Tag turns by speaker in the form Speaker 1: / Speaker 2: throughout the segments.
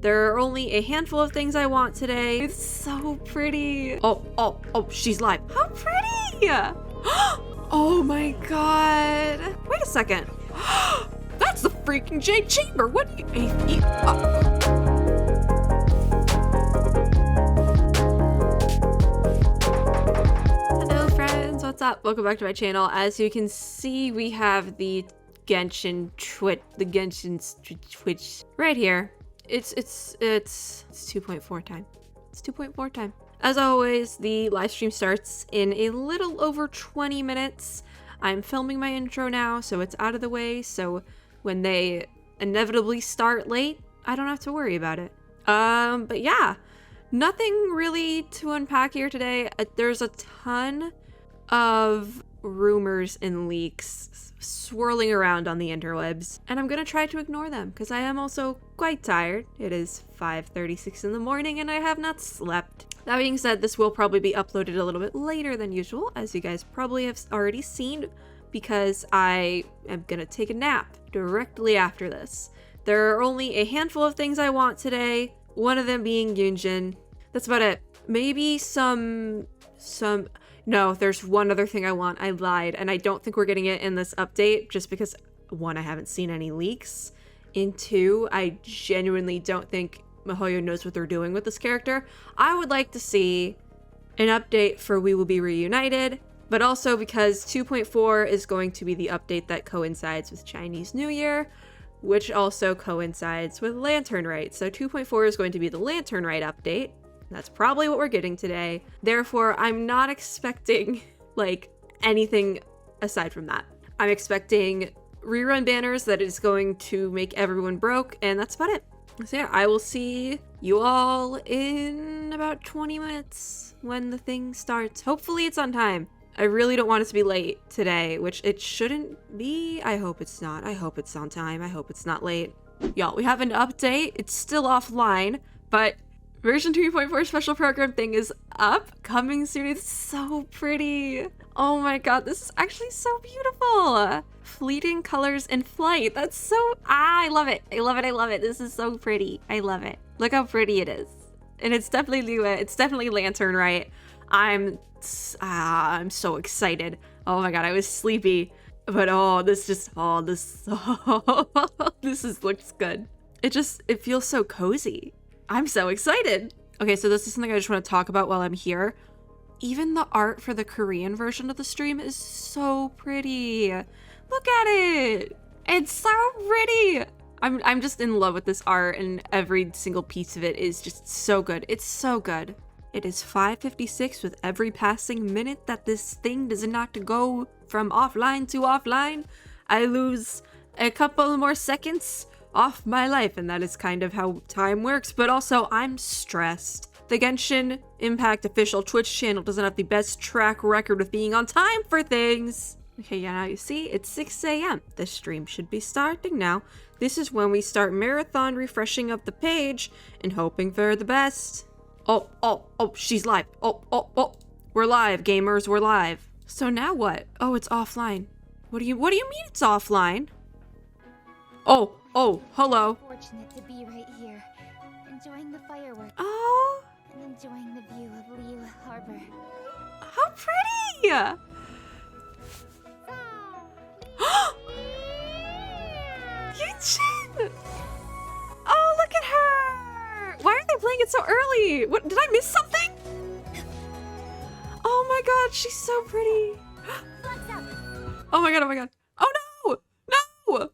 Speaker 1: There are only a handful of things I want today. It's so pretty. Oh, she's live. How pretty! Oh my god. Wait a second. That's the freaking Jade Chamber. What do you... Hello friends, what's up? Welcome back to my channel. As you can see, we have the Genshin Twitch right here. It's 2.4 time. It's 2.4 time. As always, the live stream starts in a little over 20 minutes. I'm filming my intro now, so it's out of the way, so when they inevitably start late, I don't have to worry about it. But yeah, nothing really to unpack here today. There's a ton of rumors and leaks swirling around on the interwebs, and I'm gonna try to ignore them because I am also quite tired. It is 5:36 in the morning and I have not slept. That being said, this will probably be uploaded a little bit later than usual, as you guys probably have already seen, because I am gonna take a nap directly after this. There are only a handful of things I want today, one of them being Genshin. That's about it. Maybe no, there's one other thing I want. I lied, and I don't think we're getting it in this update, just because, one, I haven't seen any leaks, and two, I genuinely don't think miHoYo knows what they're doing with this character. I would like to see an update for We Will Be Reunited, but also because 2.4 is going to be the update that coincides with Chinese New Year, which also coincides with Lantern Rite. So 2.4 is going to be the Lantern Rite update. That's probably what we're getting today. Therefore, I'm not expecting like anything aside from that. I'm expecting rerun banners that is going to make everyone broke, and that's about it. So yeah, I will see you all in about 20 minutes when the thing starts. Hopefully it's on time. I really don't want it to be late today, which it shouldn't be. I hope it's not. I hope it's on time. I hope it's not late. Y'all, we have an update. It's still offline, but version 3.4 special program thing is up, coming soon. It's so pretty. Oh my god, this is actually so beautiful. Fleeting colors in flight. That's so, I love it. I love it. I love it. This is so pretty. I love it. Look how pretty it is. And it's definitely Lua. It's definitely Lantern Rite. I'm so excited. Oh my god, I was sleepy. But this looks good. It feels so cozy. I'm so excited. Okay, so this is something I just want to talk about while I'm here. Even the art for the Korean version of the stream is so pretty. Look at it. It's so pretty. I'm just in love with this art, and every single piece of it is just so good. It's so good. It is 5:56 with every passing minute that this thing does not go from offline to offline. I lose a couple more seconds off my life, and that is kind of how time works. But also, I'm stressed. The Genshin Impact official Twitch channel doesn't have the best track record of being on time for things. Okay, yeah, now you see, it's 6 a.m. The stream should be starting now. This is when we start marathon refreshing of the page and hoping for the best. Oh, she's live. Oh, we're live, gamers, we're live. So now what? Oh, it's offline. What do you mean it's offline? Oh, hello.
Speaker 2: Fortunate to be right here, enjoying the fireworks.
Speaker 1: Oh,
Speaker 2: And enjoying the view of Liyue Harbor.
Speaker 1: how pretty! Yuchin! Oh, look at her! Why are they playing it so early? What, did I miss something? Oh my god, she's so pretty. Oh my god. Oh no! No!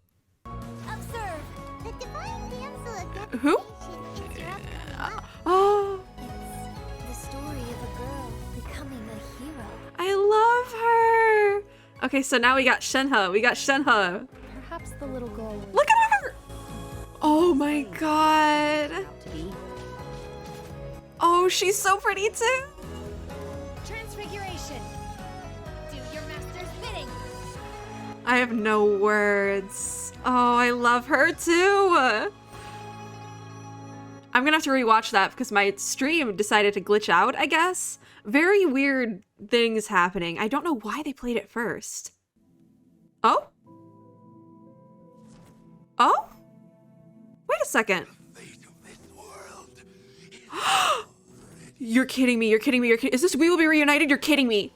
Speaker 2: Observe! The divine damsel of
Speaker 1: Who? Oh,
Speaker 2: It's the story of a girl becoming a hero.
Speaker 1: I love her. Okay, so now we got Shenhua.
Speaker 2: Perhaps the little girl was
Speaker 1: Look at her! Oh my god.
Speaker 2: to be.
Speaker 1: Oh, she's so pretty too.
Speaker 2: Transfiguration! Do your master's bidding!
Speaker 1: I have no words. Oh, I love her too. I'm gonna have to rewatch that because my stream decided to glitch out, I guess. Very weird things happening. I don't know why they played it first. Oh? Oh? Wait a second. You're kidding me. You're kidding me. You're kidding. Is this We Will Be Reunited? You're kidding me.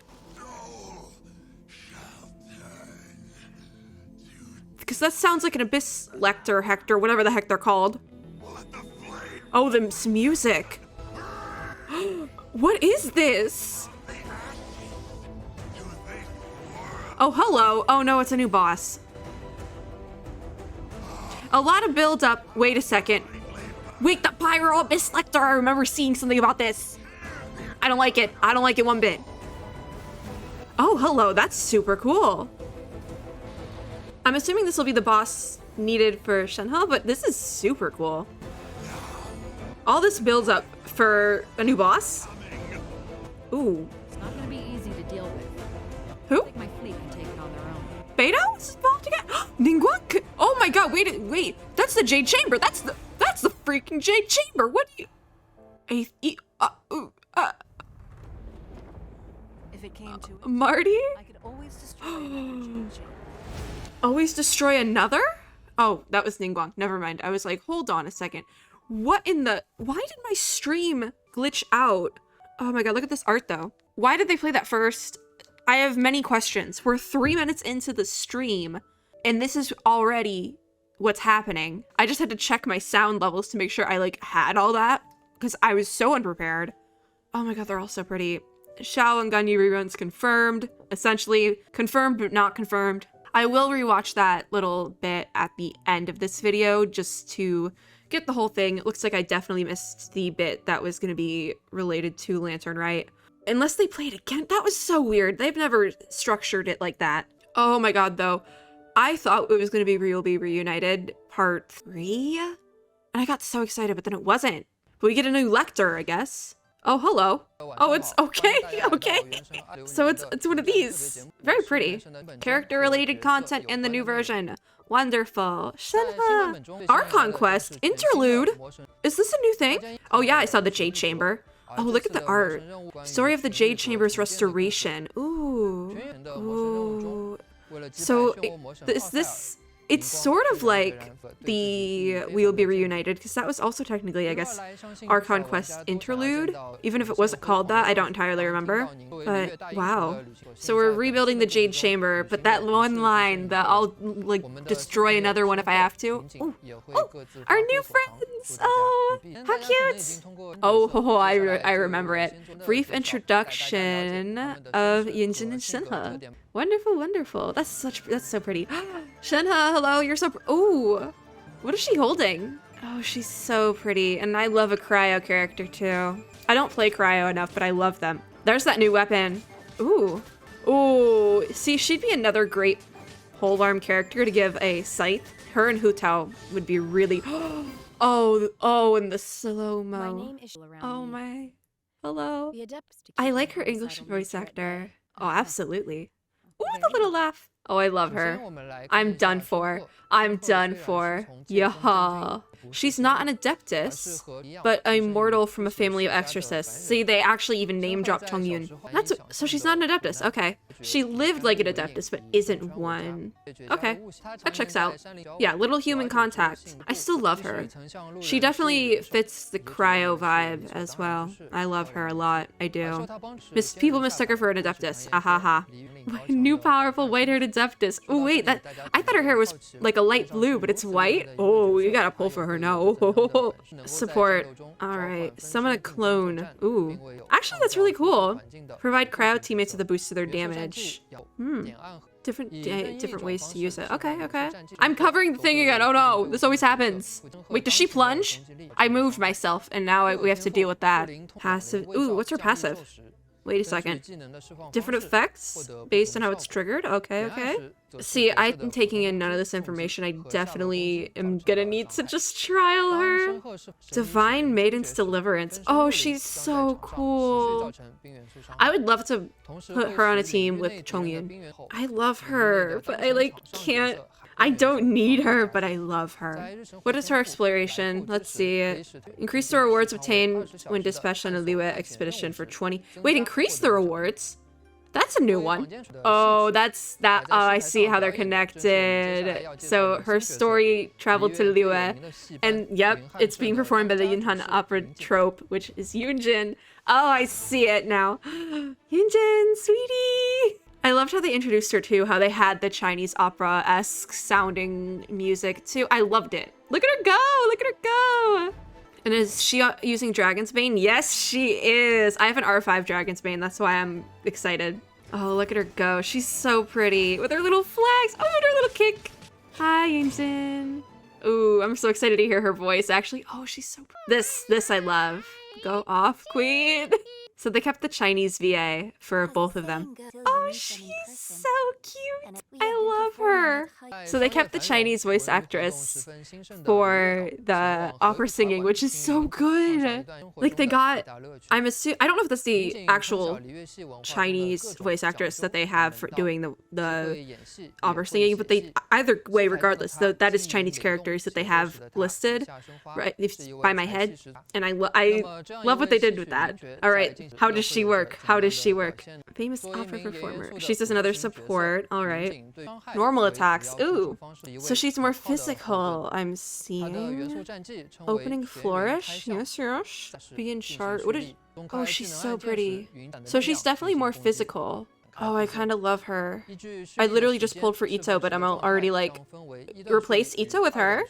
Speaker 1: Because that sounds like an Abyss Lecter, Hector, whatever the heck they're called. Oh, this music. What is this? Oh, hello. Oh no, it's a new boss. A lot of build up. Wait a second. Wait, the Pyro Abyss Lecter. I remember seeing something about this. I don't like it. I don't like it one bit. Oh, hello. That's super cool. I'm assuming this will be the boss needed for Shenhua, but this is super cool. All this builds up for a new boss. Ooh.
Speaker 3: It's not gonna be easy to deal with.
Speaker 1: Who?
Speaker 3: I think my fleet can take it on their own.
Speaker 1: Beto is involved again? Ningguang? Oh my god, wait. That's the Jade Chamber. That's the freaking Jade Chamber. What do you...
Speaker 3: If it came to it,
Speaker 1: Marty?
Speaker 3: I could always destroy another Genshin.
Speaker 1: Always destroy another? Oh, that was Ningguang. Never mind. I was like, hold on a second. What in the... Why did my stream glitch out? Oh my god, look at this art though. Why did they play that first? I have many questions. We're 3 minutes into the stream, and this is already what's happening. I just had to check my sound levels to make sure I like had all that, because I was so unprepared. Oh my god, they're all so pretty. Shao and Ganyu reruns confirmed. Essentially, confirmed but not confirmed. I will rewatch that little bit at the end of this video just to get the whole thing. It looks like I definitely missed the bit that was going to be related to Lantern, right? Unless they play it again. That was so weird. They've never structured it like that. Oh my god, though. I thought it was going to be We Will Be Reunited Part 3. And I got so excited, but then it wasn't. But we get a new Lecter, I guess. Oh, hello. Oh, it's okay. Okay. So it's one of these. Very pretty. Character-related content in the new version. Wonderful. Shenhua. Archon Quest. Interlude. Is this a new thing? Oh yeah, I saw the Jade Chamber. Oh, look at the art. Story of the Jade Chamber's restoration. Ooh. Ooh. So, it's sort of like the We Will Be Reunited, because that was also technically, I guess, Archon Quest Interlude. Even if it wasn't called that, I don't entirely remember. But, wow. So we're rebuilding the Jade Chamber, but that one line that I'll, like, destroy another one if I have to. Ooh. Oh, our new friends! Oh, how cute! Oh, I remember it. Brief introduction of Genshin and Shenhua. Wonderful, wonderful. That's so pretty. Shenhua, hello, you're so ooh. What is she holding? Oh, she's so pretty. And I love a cryo character too. I don't play cryo enough, but I love them. There's that new weapon. Ooh. Ooh. See, she'd be another great polearm character to give a scythe. Her and Hu Tao would be really Oh, and the slow-mo.
Speaker 2: My name is around
Speaker 1: Oh
Speaker 2: me.
Speaker 1: my. Hello.
Speaker 2: The adepts to
Speaker 1: I
Speaker 2: keep
Speaker 1: like
Speaker 2: my
Speaker 1: her
Speaker 2: voice
Speaker 1: English
Speaker 2: idle
Speaker 1: voice
Speaker 2: threat
Speaker 1: actor.
Speaker 2: by-
Speaker 1: Oh, absolutely. Ooh, the little laugh. Oh, I love her. I'm done for. I'm done for. Yaha. She's not an adeptus, but a mortal from a family of exorcists. See, they actually even name drop Chongyun. So she's not an adeptus. Okay. She lived like an adeptus, but isn't one. Okay. That checks out. Yeah, little human contact. I still love her. She definitely fits the cryo vibe as well. I love her a lot. I do. People mistook her for an adeptus. Ahaha. New powerful white-haired adeptus. Oh wait, I thought her hair was like a light blue, but it's white. Oh, you gotta pull for her now. Support. All right. Summon a clone. Ooh. Actually, that's really cool. Provide cryo teammates with a boost to their damage. Different ways to use it. Okay, okay. I'm covering the thing again. Oh no, this always happens. Wait, does she plunge? I moved myself, and now we have to deal with that. Passive. Ooh, what's her passive? Wait a second. Different effects based on how it's triggered? Okay, okay. See, I'm taking in none of this information. I definitely am gonna need to just trial her. Divine Maiden's Deliverance. Oh, she's so cool. I would love to put her on a team with Chongyun. I love her, but I like can't. I don't need her, but I love her. What is her exploration? Let's see. Increase the rewards obtained when dispatched on a Liyue expedition for 20. Wait, increase the rewards? That's a new one. Oh, that's that. Oh, I see how they're connected. So her story traveled to Liyue, and yep, it's being performed by the Yunhan opera troupe, which is Yunjin. Oh, I see it now. Yunjin, sweetie. I loved how they introduced her too, how they had the Chinese opera-esque sounding music too. I loved it. Look at her go! Look at her go! And is she using Dragon's Bane? Yes, she is. I have an R5 Dragon's Bane. That's why I'm excited. Oh, look at her go. She's so pretty with her little flags. Oh, and her little kick. Hi, Yunjin. Ooh, I'm so excited to hear her voice, actually. Oh, she's so pretty. This I love. Go off, queen. So they kept the Chinese VA for both of them. Oh, she's so cute. I love her. So they kept the Chinese voice actress for the opera singing, which is so good. Like they got, I don't know if that's the actual Chinese voice actress that they have for doing the opera singing, but they, either way, regardless, that is Chinese characters that they have listed right by my head. And I love what they did with that. All right. How does she work? How does she work? Famous opera performer. She's just another support. All right. Normal attacks. Ooh. So she's more physical, I'm seeing. Opening flourish. Yes, yes. Begin chart. What is... Oh, she's so pretty. So she's definitely more physical. Oh, I kind of love her. I literally just pulled for Ito, but I'm already like, replace Ito with her?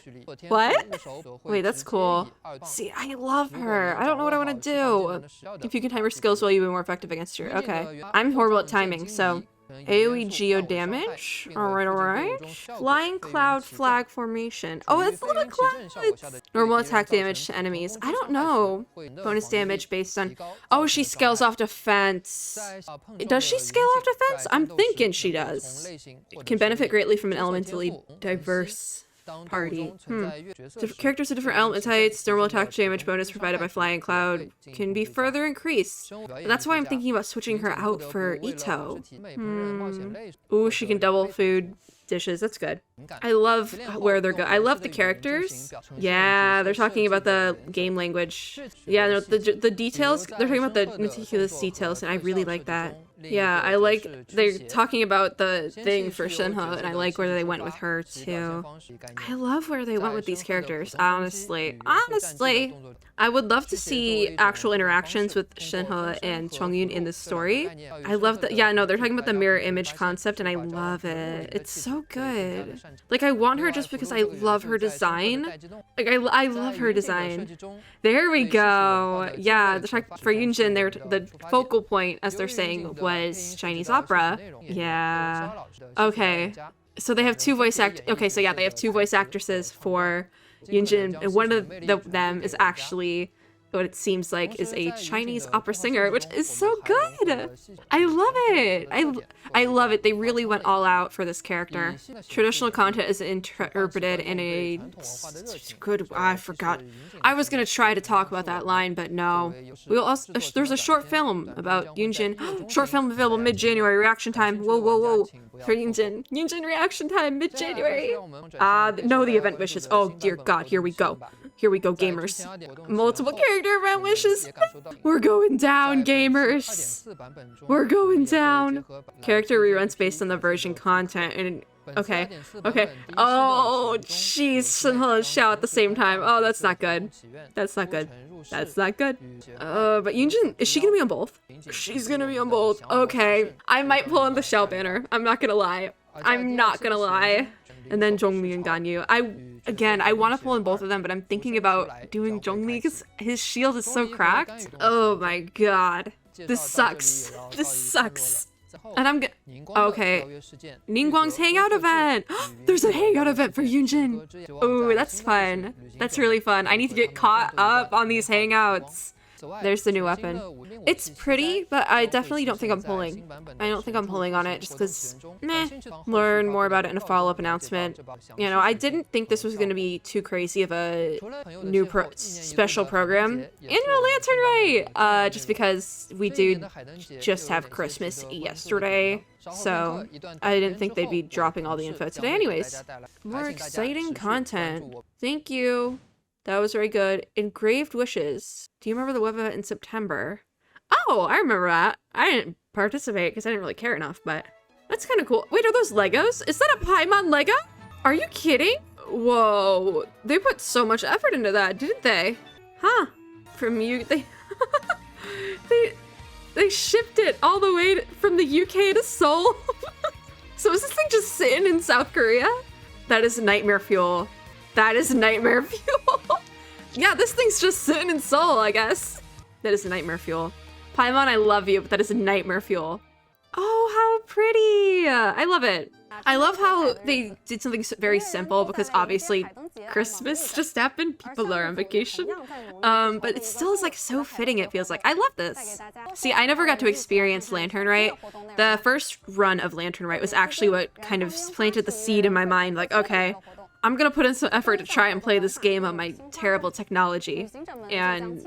Speaker 1: What? Wait, that's cool. See, I love her. I don't know what I want to do. If you can time her skills, will you be more effective against her? Okay. I'm horrible at timing, so... AoE geo damage. Alright. Flying cloud flag formation. Oh, it's little clouds! Normal attack damage to enemies. I don't know. Bonus damage based on... Oh, she scales off defense. Does she scale off defense? I'm thinking she does. Can benefit greatly from an elementally diverse party. Characters with different element types, normal attack damage bonus provided by Flying Cloud can be further increased. That's why I'm thinking about switching her out for Ito. Ooh, she can double food dishes. That's good. I love where they're going. I love the characters. Yeah, they're talking about the game language. Yeah, no, the details. They're talking about the meticulous details, and I really like that. Yeah, I like they're talking about the thing for Shenhua, and I like where they went with her too. I love where they went with these characters, honestly. Honestly, I would love to see actual interactions with Shenhua and Chongyun in this story. I love that. Yeah, no, they're talking about the mirror image concept, and I love it. It's so good. Like, I want her just because I love her design. Like, I love her design. There we go. Yeah, for Yunjin, the focal point, as they're saying, was Chinese opera. Yeah. Okay. So they have two voice they have two voice actresses for Yunjin, and one of them is actually what it seems like is a Chinese opera singer, which is so good. I love it. I love it. They really went all out for this character. Traditional content is interpreted in a good... I forgot. I was gonna try to talk about that line, but no. We'll also... There's a short film about Yunjin. Short film available mid-January. Reaction time. Whoa, whoa, whoa. For Yunjin. Yunjin reaction time mid-January. No, the event wishes. Oh, dear God. Here we go. Here we go, gamers. Multiple character event wishes. We're going down, gamers. We're going down. Character reruns based on the version content. And okay. Oh, jeez. Shenhua and Xiao at the same time. Oh, that's not good. That's not good. That's not good. But Yunjin, is she gonna be on both? She's gonna be on both. Okay. I might pull on the Xiao banner. I'm not gonna lie. I'm not gonna lie. And then Zhongli and Ganyu. I want to pull in both of them, but I'm thinking about doing Zhongli because his shield is so cracked. Oh my god. This sucks. This sucks. And I'm okay. Ningguang's hangout event! There's a hangout event for Yunjin! Ooh, that's fun. That's really fun. I need to get caught up on these hangouts. There's the new weapon. It's pretty, but I definitely don't think I'm pulling. I don't think I'm pulling on it just because, meh. Learn more about it in a follow-up announcement. You know, I didn't think this was going to be too crazy of a new special program. Annual Lantern Ray! Just because we did just have Christmas yesterday. So I didn't think they'd be dropping all the info today anyways. More exciting content. Thank you. That was very good. Engraved Wishes. Do you remember the web event in September? Oh, I remember that. I didn't participate because I didn't really care enough, but that's kind of cool. Wait, are those Legos? Is that a Paimon Lego? Are you kidding? Whoa, they put so much effort into that, didn't they? Huh? From you, they they shipped it all the way from the UK to Seoul. So is this thing just sitting in South Korea? That is nightmare fuel. That is nightmare fuel. Yeah, this thing's just sitting in Seoul, I guess. That is nightmare fuel. Paimon, I love you, but that is nightmare fuel. Oh, how pretty! I love it. I love how they did something very simple because obviously Christmas just happened. People are on vacation. But it still is like so fitting, it feels like. I love this. See, I never got to experience Lantern Rite. The first run of Lantern Rite was actually what kind of planted the seed in my mind. Like, okay, I'm gonna put in some effort to try and play this game on my terrible technology. And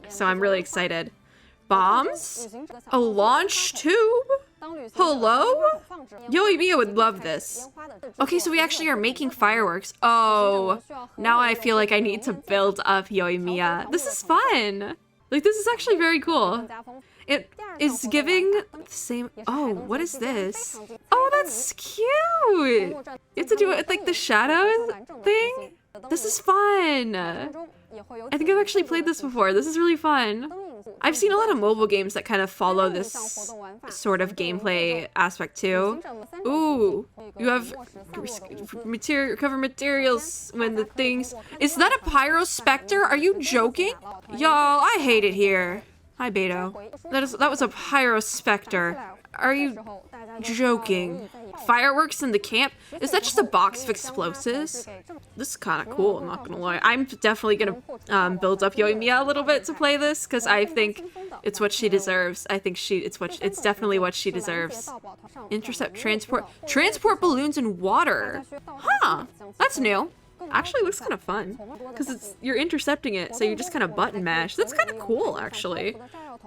Speaker 1: so I'm really excited. Bombs? A launch tube? Hello? Yoimiya would love this. Okay, so we actually are making fireworks. Oh, now I feel like I need to build up Yoimiya. This is fun. Like, this is actually very cool. It is giving the same... Oh, what is this? Oh, that's cute. You have to do it with, like, the shadows thing? This is fun. I think I've actually played this before. This is really fun. I've seen a lot of mobile games that kind of follow this sort of gameplay aspect too. Ooh, you have recover materials when the things... Is that a Pyrospectre? Are you joking? Y'all, I hate it here. Hi, Beto. That was a Pyrospectre. Are you joking? Fireworks in the camp? Is that just a box of explosives? This is kind of cool, I'm not gonna lie. I'm definitely gonna build up Yoimiya a little bit to play this because I think it's what she deserves. I think it's definitely what she deserves. Intercept transport balloons in water. Huh, that's new. Actually looks kind of fun because you're intercepting it, so you just kind of button mash. That's kind of cool, actually.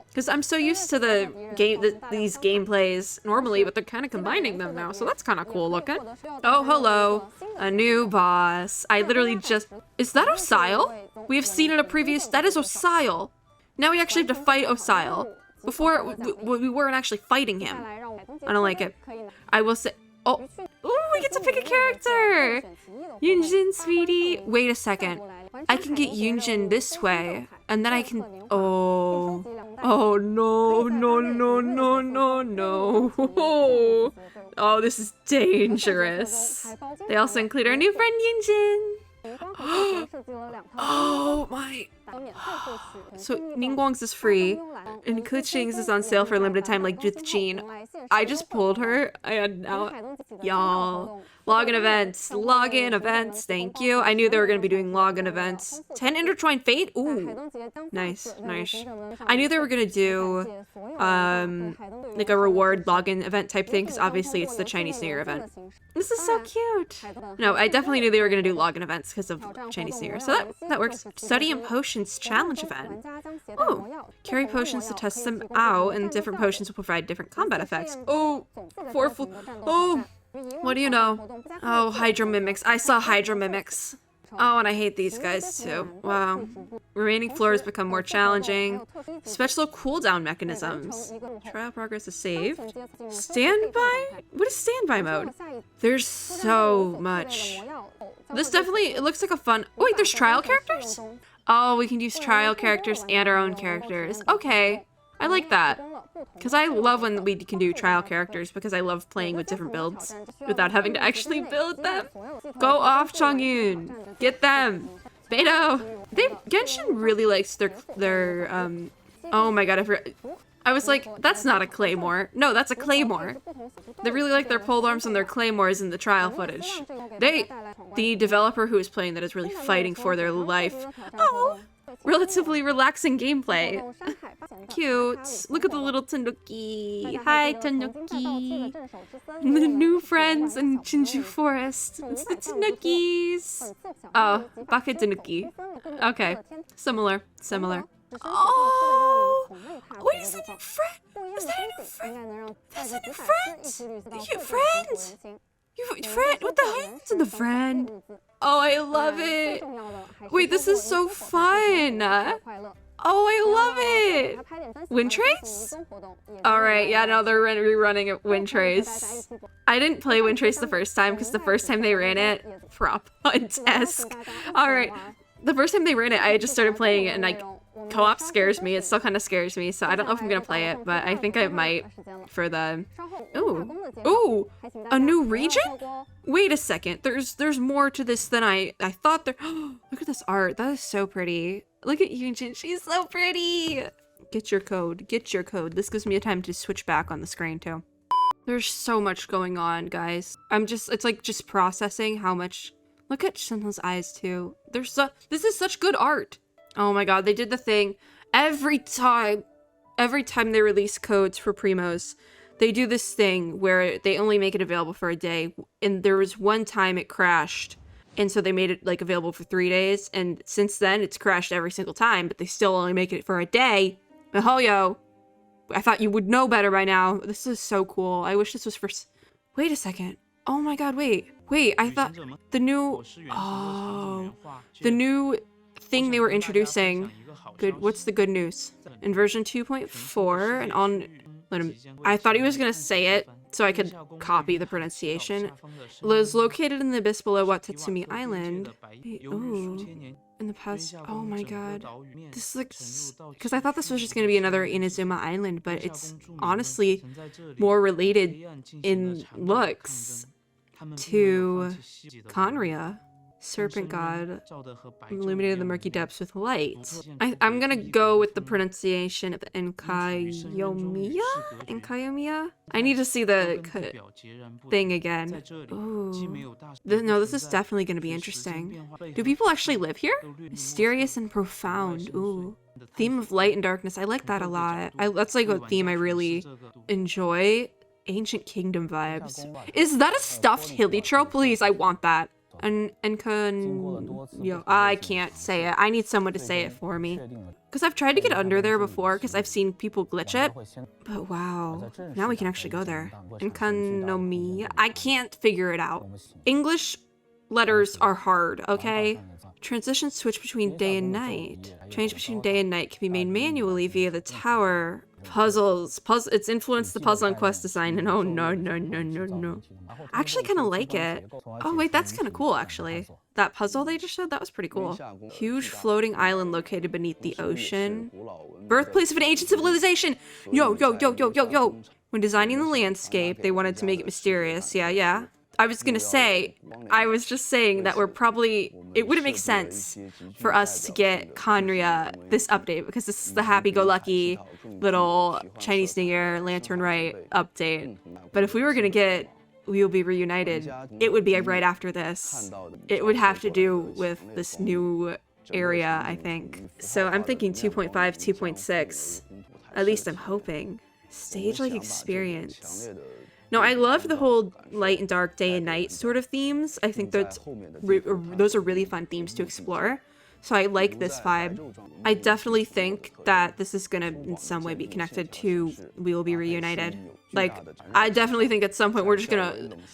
Speaker 1: Because I'm so used to these gameplays normally, but they're kind of combining them now, so that's kind of cool looking. Oh, hello. A new boss. I literally just... Is that Osile? We have seen in a previous... That is Osile. Now we actually have to fight Osile. Before, we weren't actually fighting him. I don't like it. I will say... Oh, ooh, we get to pick a character! Yunjin, sweetie. Wait a second. I can get Yunjin this way, and then I can... Oh. Oh, no, no, no, no, no, no. Oh, this is dangerous. They also include our new friend Yunjin. Oh my. So Ningguang's is free and Kuching's is on sale for a limited time like with Jean. I just pulled her and now y'all. Login events, thank you. I knew they were gonna be doing login events. 10 intertwined fate? Ooh. Nice. I knew they were gonna do like a reward login event type thing, because obviously it's the Chinese New Year event. This is so cute. No, I definitely knew they were gonna do login events because of Chinese New Year. So that works. Study and potions challenge event. Oh, carry potions to test them out, and different potions will provide different combat effects. Oh, oh. What do you know? Oh, Hydro Mimics. I saw Hydro Mimics. Oh, and I hate these guys too. Wow. Remaining floors become more challenging. Special cooldown mechanisms. Trial progress is saved. Standby? What is standby mode? There's so much. This definitely, it looks like a fun... Oh, wait, there's trial characters? Oh, we can use trial characters and our own characters. Okay. I like that. Because I love when we can do trial characters, because I love playing with different builds without having to actually build them. Go off, Chongyun. Get them. Beto. Genshin really likes their oh my god, I was like, that's not a claymore. No, that's a claymore. They really like their polearms and their claymores in the trial footage. The developer who is playing that is really fighting for their life. Oh, relatively relaxing gameplay. Cute. Look at the little Tanuki. Hi, Tanuki. The new friends in Jinju Forest. It's the Tanukis. Oh, Baka Tanuki. Okay. Similar. Oh! Wait, is that a new friend? Is that a new friend? That's a new friend! You friend! You friend with the hands and the friend. Oh, I love it. Wait, this is so fun. Oh, I love it! Wind Trace? Alright, yeah, no, they're rerunning it Wind Trace. I didn't play Wind Trace the first time because the first time they ran it, prop hunt-esque. Alright, the first time they ran it, I just started playing it and like co-op scares me. It still kind of scares me, so I don't know if I'm gonna play it, but I think I might for the... Ooh, a new region? Wait a second, there's more to this than I thought there... Look at this art, that is so pretty. Look at Yunjin, she's so pretty! Get your code, get your code. This gives me a time to switch back on the screen too. There's so much going on, guys. It's like just processing how much... Look at Shenhua's eyes too. This is such good art. Oh my god, they did the thing. Every time they release codes for Primos, they do this thing where they only make it available for a day. And there was one time it crashed, and so they made it like available for 3 days. And since then, it's crashed every single time, but they still only make it for a day. Mihoyo, I thought you would know better by now. This is so cool. I wish this was for... Wait a second. Oh my god, wait, I thought the new... Oh, the new thing they were introducing. Good. What's the good news? In version 2.4 and on... I thought he was gonna say it so I could copy the pronunciation. It was located in the abyss below Watatsumi Island. Ooh. In the past... Oh my god. This looks... Because I thought this was just gonna be another Inazuma Island, but it's honestly more related in looks to Conria. Serpent god illuminated the murky depths with light. I'm gonna go with the pronunciation of Enkayomiya? I need to see the thing again. Ooh. No, this is definitely gonna be interesting. Do people actually live here? Mysterious and profound. Ooh. Theme of light and darkness. I like that a lot. That's like a theme I really enjoy. Ancient kingdom vibes. Is that a stuffed Hillytro? Please, I want that. I can't say it. I need someone to say it for me. Because I've tried to get under there before because I've seen people glitch it. But wow, now we can actually go there. Enkanomiya. I can't figure it out. English letters are hard, okay? Transitions switch between day and night. Change between day and night can be made manually via the tower. Puzzles. It's influenced the puzzle and quest design, and oh no. I actually kind of like it. Oh wait, that's kind of cool actually. That puzzle they just showed, that was pretty cool. Huge floating island located beneath the ocean. Birthplace of an ancient civilization! Yo. When designing the landscape, they wanted to make it mysterious. Yeah. I was just saying that it wouldn't make sense for us to get Conria this update because this is the happy-go-lucky little Chinese New Year Lantern Rite update. But if we were gonna get We Will Be Reunited, it would be right after this. It would have to do with this new area, I think. So I'm thinking 2.5, 2.6. At least I'm hoping. Stage-like experience. No, I love the whole light and dark, day and night sort of themes. I think those are really fun themes to explore. So I like this vibe. I definitely think that this is gonna in some way be connected to We Will Be Reunited. Like, I definitely think at some point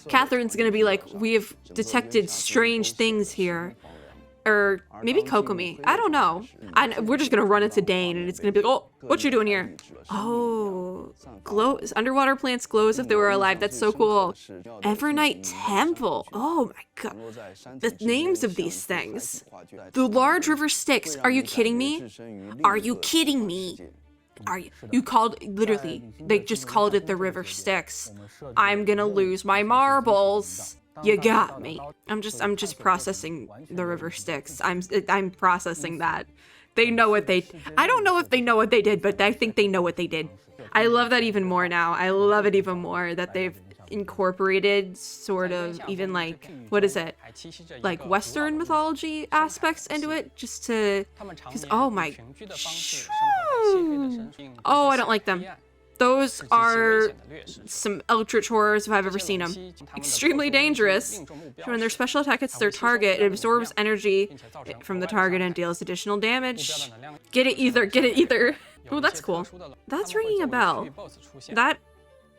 Speaker 1: Catherine's gonna be like, we have detected strange things here. Or maybe Kokomi. I don't know. We're just gonna run into Dane and it's gonna be like, oh, what you doing here? Oh, underwater plants glow as if they were alive. That's so cool. Evernight Temple. Oh my god. The names of these things. The large river Styx. Are you kidding me? Are you kidding me? Literally, they just called it the river Styx. I'm gonna lose my marbles. You got me. I'm just processing the river Styx. I'm processing that. They know what they... I don't know if they know what they did, but I think they know what they did. I love that even more now. I love it even more that they've incorporated sort of even like, what is it? Like Western mythology aspects into it just to... Because, oh my... Oh, I don't like them. Those are some eldritch horrors if I've ever seen them. Extremely dangerous. When their special attack hits their target, it absorbs energy from the target and deals additional damage. Get it either. Oh, that's cool. That's ringing a bell. That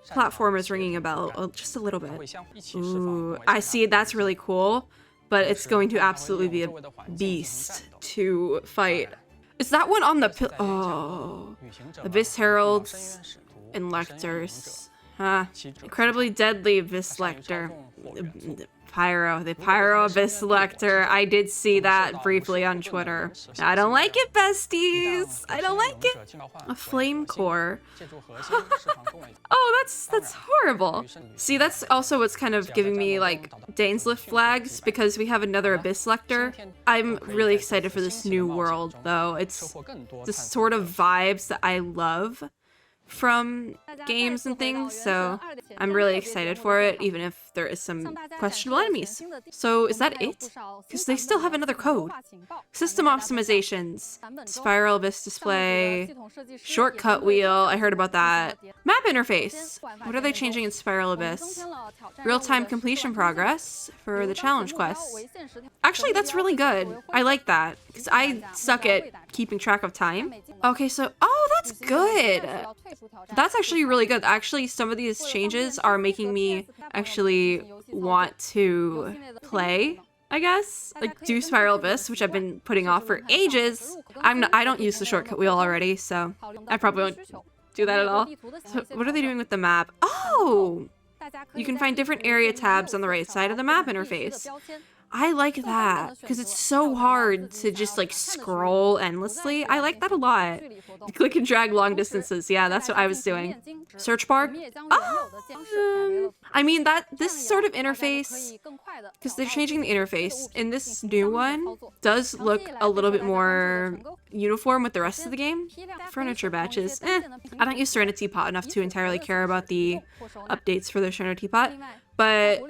Speaker 1: platform is ringing a bell just a little bit. Ooh, I see. That's really cool. But it's going to absolutely be a beast to fight. Is that one on the oh, Abyss Heralds and Lectors? Huh. Incredibly deadly Abyss Lector. The Pyro Abyss Lector. I did see that briefly on Twitter. I don't like it, besties. I don't like it. A flame core. Oh, that's horrible. See, that's also what's kind of giving me like Dainslift flags, because we have another Abyss Lector. I'm really excited for this new world, though. It's the sort of vibes that I love from games and things, so I'm really excited for it, even if there is some questionable enemies. So is that it? Because they still have another code. System optimizations, spiral abyss display, shortcut wheel, I heard about that. Map interface, what are they changing in spiral abyss? Real-time completion progress for the challenge quests. Actually, that's really good. I like that, because I suck at keeping track of time. Okay, so, oh, that's good. That's actually really good. Actually, some of these changes are making me actually want to play, I guess. Like, do Spiral Abyss, which I've been putting off for ages. I don't use the shortcut wheel already, so I probably won't do that at all. So what are they doing with the map? Oh! You can find different area tabs on the right side of the map interface. I like that, because it's so hard to just like scroll endlessly. I like that a lot. Click and drag long distances. Yeah, that's what I was doing. Search bar. I mean, this sort of interface, because they're changing the interface, and this new one does look a little bit more uniform with the rest of the game. Furniture batches. I don't use Serenity Pot enough to entirely care about the updates for the Serenity Pot. But,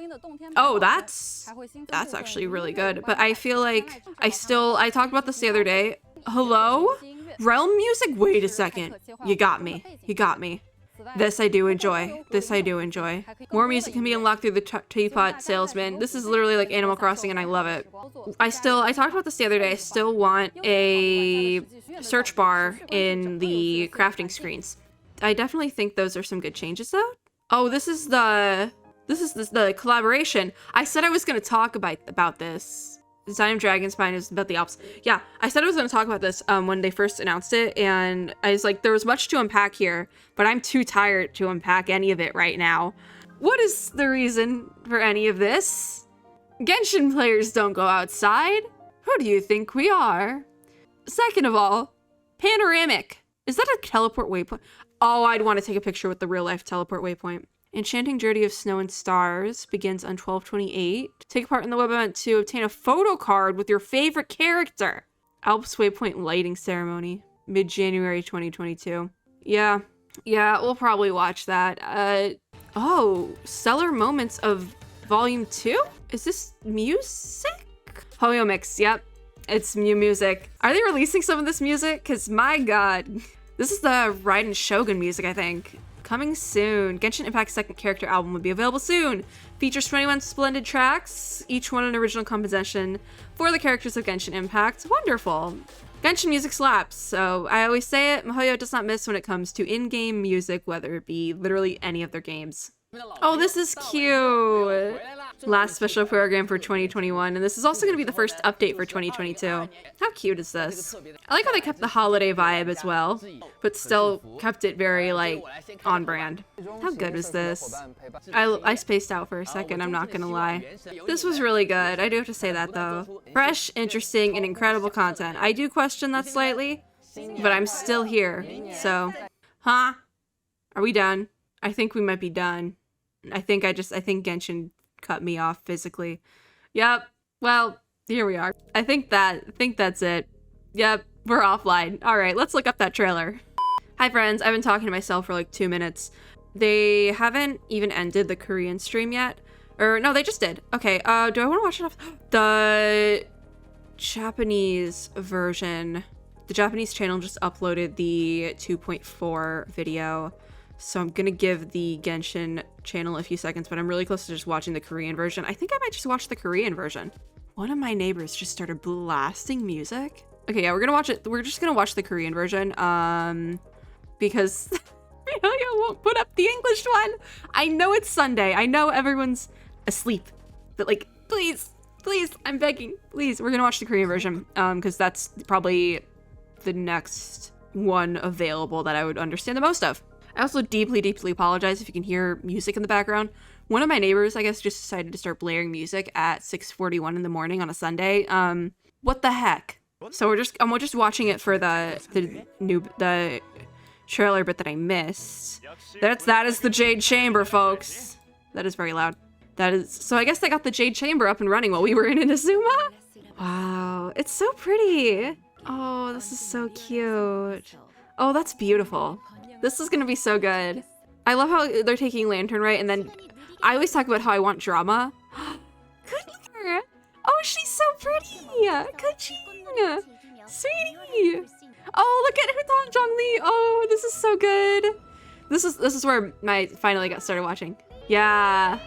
Speaker 1: oh, that's actually really good. But I feel like I talked about this the other day. Hello? Realm music? Wait a second. You got me. You got me. This I do enjoy. This I do enjoy. More music can be unlocked through the Teapot Salesman. This is literally like Animal Crossing, and I love it. I talked about this the other day. I still want a search bar in the crafting screens. I definitely think those are some good changes, though. Oh, this is the collaboration. I said I was going to talk about this. Design of Dragonspine is about the Alps. Yeah, I said I was going to talk about this when they first announced it, and I was like, there was much to unpack here, but I'm too tired to unpack any of it right now. What is the reason for any of this? Genshin players don't go outside. Who do you think we are? Second of all, panoramic. Is that a teleport waypoint? Oh, I'd want to take a picture with the real-life teleport waypoint. Enchanting Journey of Snow and Stars begins on 12/28. Take part in the web event to obtain a photo card with your favorite character. Alps Waypoint Lighting Ceremony, mid-January 2022. Yeah, we'll probably watch that. Oh, Stellar Moments of Volume 2? Is this music? Hoyo Mix, yep. It's new music. Are they releasing some of this music? Because my god. This is the Raiden Shogun music, I think. Coming soon. Genshin Impact's second character album will be available soon. Features 21 splendid tracks, each one an original composition for the characters of Genshin Impact. Wonderful. Genshin music slaps, so I always say it, MiHoYo does not miss when it comes to in-game music, whether it be literally any of their games. Oh, this is cute! Last special program for 2021, and this is also going to be the first update for 2022. How cute is this? I like how they kept the holiday vibe as well, but still kept it very, like, on brand. How good is this? I spaced out for a second, I'm not gonna lie. This was really good, I do have to say that though. Fresh, interesting, and incredible content. I do question that slightly, but I'm still here, so. Huh? Are we done? I think we might be done. I think Genshin cut me off physically. Yep. Well, here we are. I think that's it. Yep, we're offline. All right, let's look up that trailer. Hi friends, I've been talking to myself for like 2 minutes. They haven't even ended the Korean stream yet. Or no, they just did. Okay, do I want to watch it off? The Japanese version. The Japanese channel just uploaded the 2.4 video. So I'm gonna give the Genshin channel a few seconds, but I'm really close to just watching the Korean version. I think I might just watch the Korean version. One of my neighbors just started blasting music. Okay, yeah, we're gonna watch it. We're just gonna watch the Korean version, because MiHoYo won't put up the English one. I know it's Sunday. I know everyone's asleep, but like, please, I'm begging, please. We're gonna watch the Korean version, because that's probably the next one available that I would understand the most of. I also deeply, deeply apologize if you can hear music in the background. One of my neighbors, I guess, just decided to start blaring music at 6:41 in the morning on a Sunday. What the heck? So we're just watching it for the trailer bit that I missed. That is the Jade Chamber, folks. That is very loud. That is, so I guess they got the Jade Chamber up and running while we were in Inazuma. Wow, it's so pretty. Oh, this is so cute. Oh, that's beautiful. This is gonna be so good. I love how they're taking Lantern, right? And then I always talk about how I want drama. Goodness. Oh, she's so pretty. Kuchin. Sweetie. Oh, look at Hutong Zhongli. Oh, this is so good. This is where I finally got started watching. Yeah.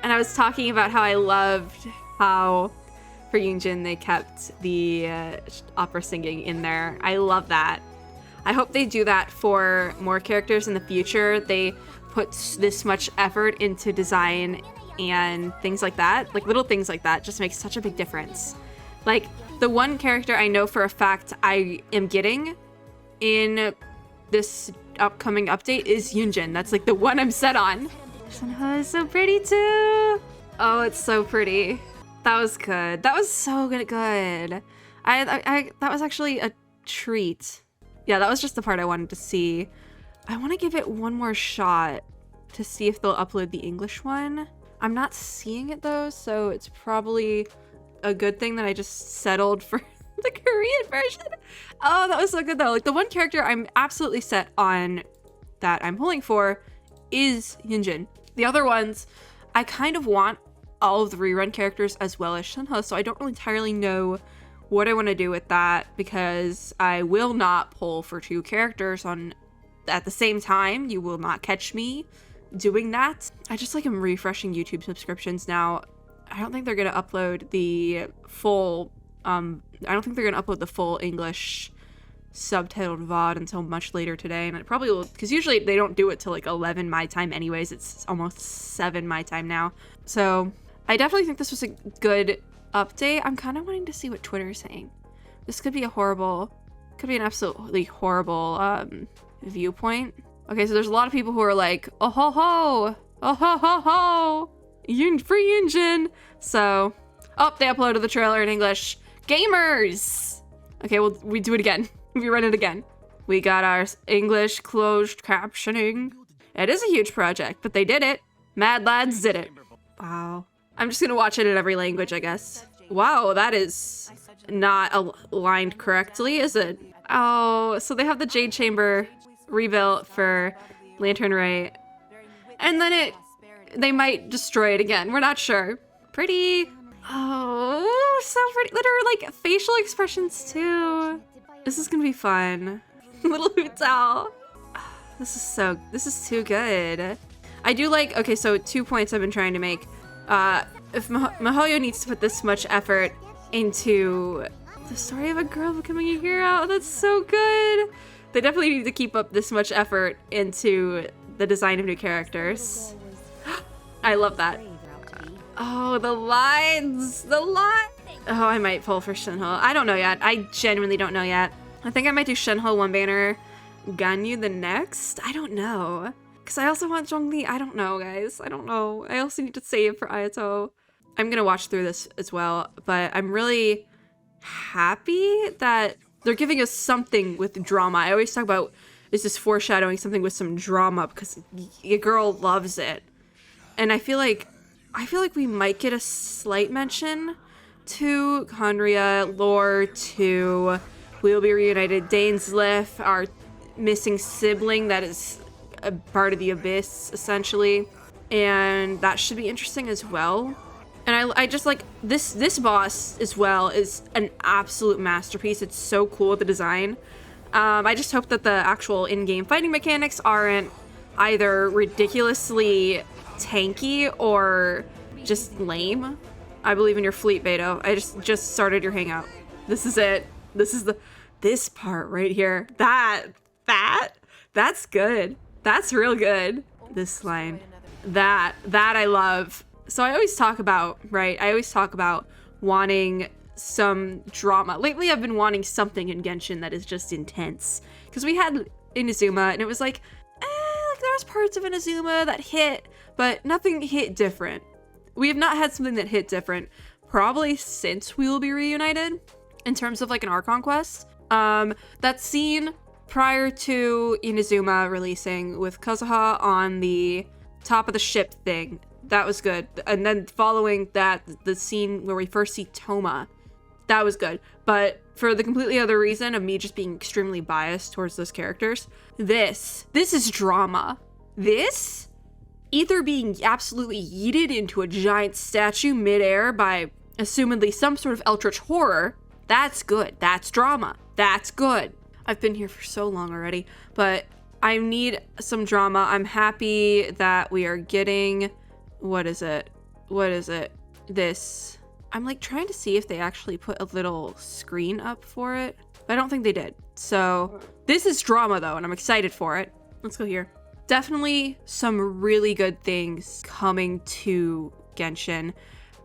Speaker 1: And I was talking about how I loved how for Yunjin they kept the opera singing in there. I love that. I hope they do that for more characters in the future. They put this much effort into design and things like that. Like little things like that just makes such a big difference. Like the one character I know for a fact I am getting in this upcoming update is Yunjin. That's like the one I'm set on. Shenhua is so pretty too. Oh, it's so pretty. That was good. That was so good. That was actually a treat. Yeah, that was just the part I wanted to see. I want to give it one more shot to see if they'll upload the English one. I'm not seeing it though, so it's probably a good thing that I just settled for the Korean version. Oh, that was so good though. Like the one character I'm absolutely set on that I'm pulling for is Yunjin. The other ones, I kind of want all of the rerun characters as well as Shenhua, so I don't really entirely know what I want to do with that because I will not pull for two characters on at the same time. You will not catch me doing that. I just like am refreshing YouTube subscriptions now. I don't think they're gonna upload the full English subtitled VOD until much later today, and it probably will, because usually they don't do it till like 11 my time anyways. It's almost 7 my time now. So I definitely think this was a good update. I'm kind of wanting to see what Twitter's saying. This could be an absolutely horrible viewpoint. Okay, so there's a lot of people who are like, oh ho ho, free Yunjin. So, oh, they uploaded the trailer in English. Gamers! Okay, well, we do it again. We run it again. We got our English closed captioning. It is a huge project, but they did it. Mad Lads did it. Wow. I'm just gonna watch it in every language, I guess. Wow, that is not aligned correctly, is it? Oh, so they have the Jade Chamber rebuilt for Lantern Ray. And then they might destroy it again. We're not sure. Pretty. Oh, so pretty. There are like facial expressions too. This is gonna be fun. Little Hutao. This is too good. I do like, okay, so 2 points I've been trying to make. If Mihoyo needs to put this much effort into the story of a girl becoming a hero, that's so good. They definitely need to keep up this much effort into the design of new characters. I love that. Oh, the lines. Oh, I might pull for Shenhua. I don't know yet. I genuinely don't know yet. I think I might do Shenhua one banner, Ganyu the next. I don't know. Because I also want Zhongli. I don't know, guys. I don't know. I also need to save for Ayato. I'm going to watch through this as well, but I'm really happy that they're giving us something with drama. I always talk about, is this foreshadowing something with some drama, because your girl loves it. And I feel like we might get a slight mention to Conria, lore, to We'll Be Reunited, Dainsleif, our missing sibling that is a part of the Abyss, essentially. And that should be interesting as well. And I just like, this boss as well is an absolute masterpiece. It's so cool, the design. I just hope that the actual in-game fighting mechanics aren't either ridiculously tanky or just lame. I believe in your fleet, Beto. I just started your hangout. This is it. This part right here. That's good. That's real good. This line. That I love. So I always talk about, right? I always talk about wanting some drama. Lately, I've been wanting something in Genshin that is just intense. Because we had Inazuma, and it was like, there was parts of Inazuma that hit, but nothing hit different. We have not had something that hit different probably since We Will Be Reunited in terms of like an Archon quest. That scene prior to Inazuma releasing with Kazuha on the top of the ship thing, that was good. And then following that, the scene where we first see Toma, that was good. But for the completely other reason of me just being extremely biased towards those characters, this is drama. This, either being absolutely yeeted into a giant statue midair by assumedly some sort of eldritch horror, that's good. That's drama. That's good. I've been here for so long already, but I need some drama. I'm happy that we are getting, what is it? This. I'm like trying to see if they actually put a little screen up for it, but I don't think they did. So this is drama though, and I'm excited for it. Let's go here. Definitely some really good things coming to Genshin.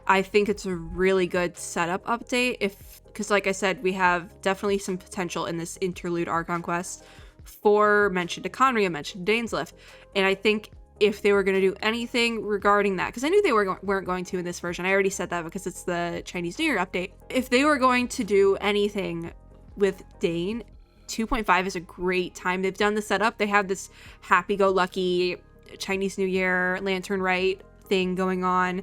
Speaker 1: I think it's a really good setup update because like I said, we have definitely some potential in this interlude Archon quest for mention to Conria, mention to Dainsleif. And I think if they were going to do anything regarding that, because I knew they weren't going to in this version. I already said that because it's the Chinese New Year update. If they were going to do anything with Dane, 2.5 is a great time. They've done the setup. They have this happy-go-lucky Chinese New Year Lantern Rite thing going on.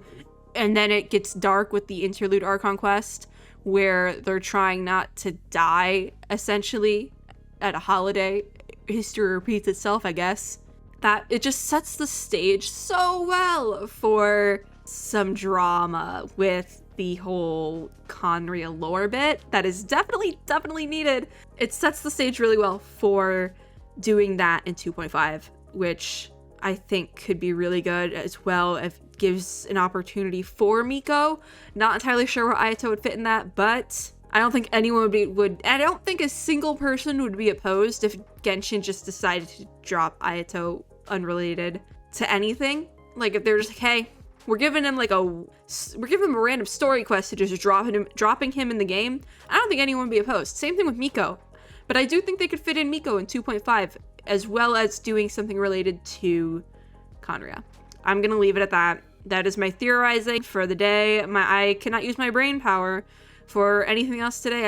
Speaker 1: And then it gets dark with the interlude Archon quest where they're trying not to die, essentially, at a holiday. History repeats itself, I guess. That it just sets the stage so well for some drama with the whole Conria lore bit that is definitely needed. It sets the stage really well for doing that in 2.5, which I think could be really good as well. It gives an opportunity for Miko. Not entirely sure where Ayato would fit in that, but I don't think anyone I don't think a single person would be opposed if Genshin just decided to drop Ayato unrelated to anything. Like if they're just like, hey, we're giving him a random story quest to just dropping him in the game. I don't think anyone would be opposed. Same thing with Miko. But I do think they could fit in Miko in 2.5 as well as doing something related to Conria. I'm gonna leave it at that. That is my theorizing for the day. I cannot use my brain power for anything else today.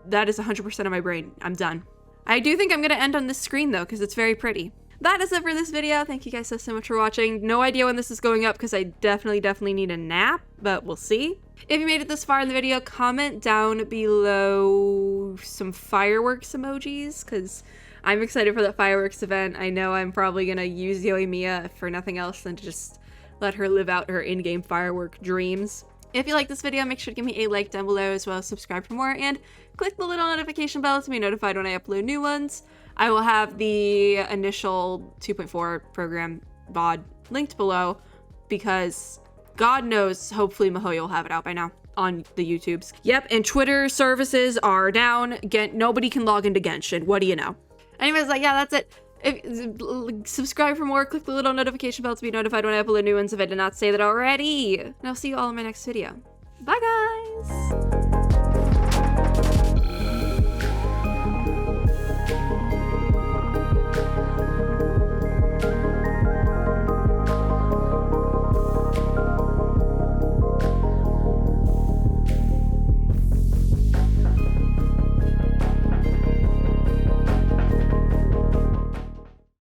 Speaker 1: That is 100% of my brain. I'm done. I do think I'm gonna end on this screen though, because it's very pretty. That is it for this video. Thank you guys so much for watching. No idea when this is going up because I definitely need a nap, but we'll see. If you made it this far in the video, comment down below some fireworks emojis because I'm excited for that fireworks event. I know I'm probably gonna use Yoimiya for nothing else than to just let her live out her in-game firework dreams. If you like this video, make sure to give me a like down below as well as subscribe for more and click the little notification bell to be notified when I upload new ones. I will have the initial 2.4 program VOD linked below because God knows, hopefully MiHoYo will have it out by now on the YouTubes. Yep, and Twitter services are down. Nobody can log into Genshin. What do you know? Anyways, yeah, that's it. Subscribe for more. Click the little notification bell to be notified when I upload new ones if I did not say that already. And I'll see you all in my next video. Bye, guys!